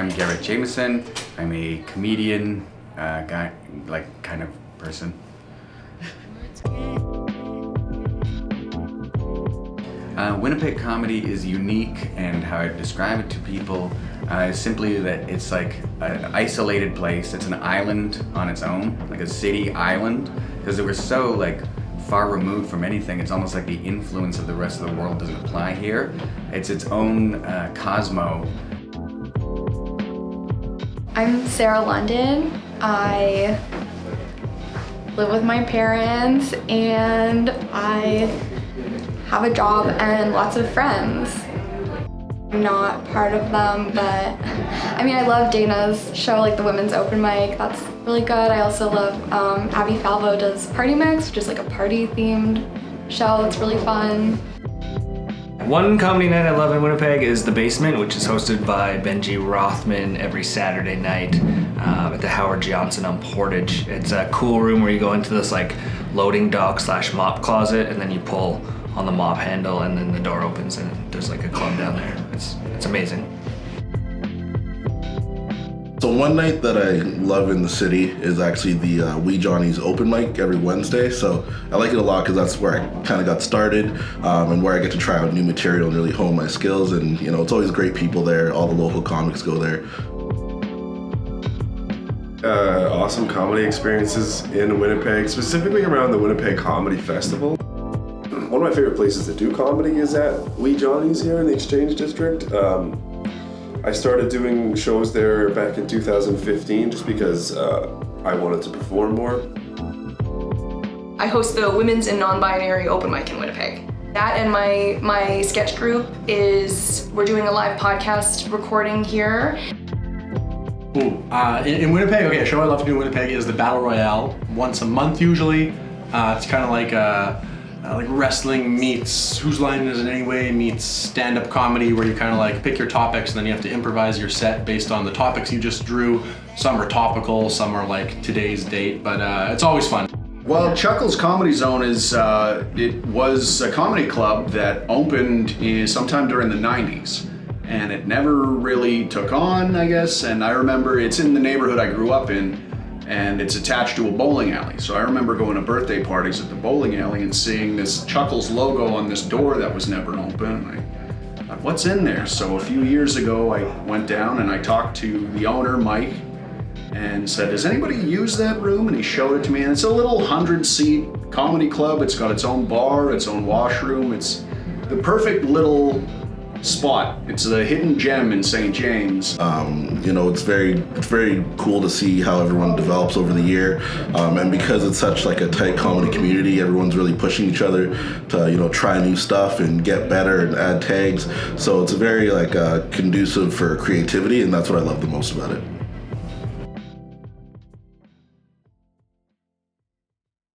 I'm Garrett Jameson. I'm a comedian, guy, like kind of person. Winnipeg Comedy is unique, and how I describe it to people is simply that it's like an isolated place. It's an island on its own, like a city island, because we're so like far removed from anything. It's almost like the influence of the rest of the world doesn't apply here. It's its own cosmo. I'm Sarah London. I live with my parents and I have a job and lots of friends. I'm not part of them, but I mean, I love Dana's show, like the women's open mic. That's really good. I also love Abby Falvo does Party Mix, which is like a party themed show. That's really fun. One comedy night I love in Winnipeg is The Basement, which is hosted by Benji Rothman every Saturday night at the Howard Johnson on Portage. It's a cool room where you go into this like loading dock / mop closet, and then you pull on the mop handle and then the door opens and there's like a club down there. It's amazing. So one night that I love in the city is actually the Wee Johnny's open mic every Wednesday. So I like it a lot because that's where I kind of got started and where I get to try out new material and really hone my skills. And you know, it's always great people there. All the local comics go there. Awesome comedy experiences in Winnipeg, specifically around the Winnipeg Comedy Festival. One of my favorite places to do comedy is at Wee Johnny's here in the Exchange District. I started doing shows there back in 2015 just because I wanted to perform more. I host the Women's and Non-Binary Open Mic in Winnipeg. That and my sketch group we're doing a live podcast recording here. In Winnipeg, okay, a show I love to do in Winnipeg is the Battle Royale, once a month usually. It's kind of like wrestling meets Whose Line Is It Anyway meets stand-up comedy, where you kind of like pick your topics and then you have to improvise your set based on the topics you just drew. Some are topical, some are like today's date, but it's always fun. Well, Chuckles Comedy Zone it was a comedy club that opened sometime during the 90s. And it never really took on, I guess. And I remember it's in the neighborhood I grew up in, and it's attached to a bowling alley. So I remember going to birthday parties at the bowling alley and seeing this Chuckles logo on this door that was never open. And I thought, what's in there? So a few years ago, I went down and I talked to the owner, Mike, and said, does anybody use that room? And he showed it to me, and it's a little 100-seat comedy club. It's got its own bar, its own washroom. It's the perfect little spot. It's a hidden gem in St. James. You know, it's very cool to see how everyone develops over the year, and because it's such like a tight comedy community, everyone's really pushing each other to, you know, try new stuff and get better and add tags. So it's very like conducive for creativity, and that's what I love the most about it.